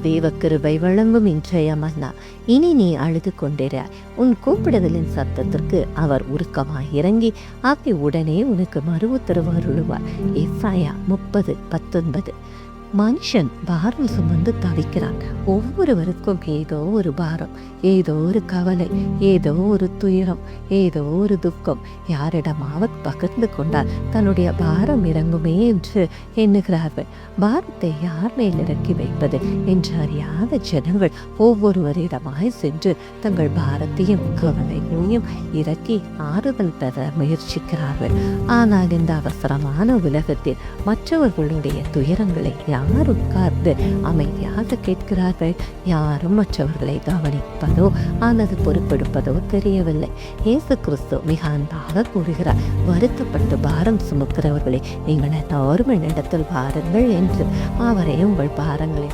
தேவ கிருபை வழங்கும் இன்றைய மன்னா. இனி நீ அழுது கொண்டிரு, உன் கூப்பிடுதலின் சத்தத்திற்கு அவர் உருக்கமாய் இறங்கி ஆக்கி உடனே உனக்கு மறு உத்தரவு அருளுவார். எசாயா 30:19. மனுஷன் பாரம் சுமந்து தவிக்கிறான். ஒவ்வொருவருக்கும் ஏதோ ஒரு பாரம், ஏதோ ஒரு கவலை, ஏதோ ஒரு துயரம், ஏதோ ஒரு துக்கம். யாரிடமாவது பகிர்ந்து கொண்டால் தன்னுடைய பாரம் இறங்குமே என்று எண்ணுகிறார்கள். பாரத்தை யார் மேல் இறக்கி வைப்பது என்று அறியாத ஜனங்கள் ஒவ்வொருவரிடமாய் சென்று தங்கள் பாரத்தையும் கவலைகளையும் இறக்கி ஆறுதல் பெற முயற்சிக்கிறார்கள். ஆனால் இந்த அவசரமான உலகத்தில் மற்றவர்களுடைய துயரங்களை யார் உட்கார்ந்து அமைதியாக கேட்கிறார்கள்? யாரும் மற்றவர்களை கவனிப்பதோ அல்லது பொறுப்பெடுப்பதோ தெரியவில்லை. இயேசு கிறிஸ்து மிக அன்பாக கூறுகிறார், வருத்தப்பட்டு பாரம் சுமக்கிறவர்களை நீங்கள் எல்லோரும் என்னிடத்தில் வாருங்கள் என்று. அவரே உங்கள் பாரங்களை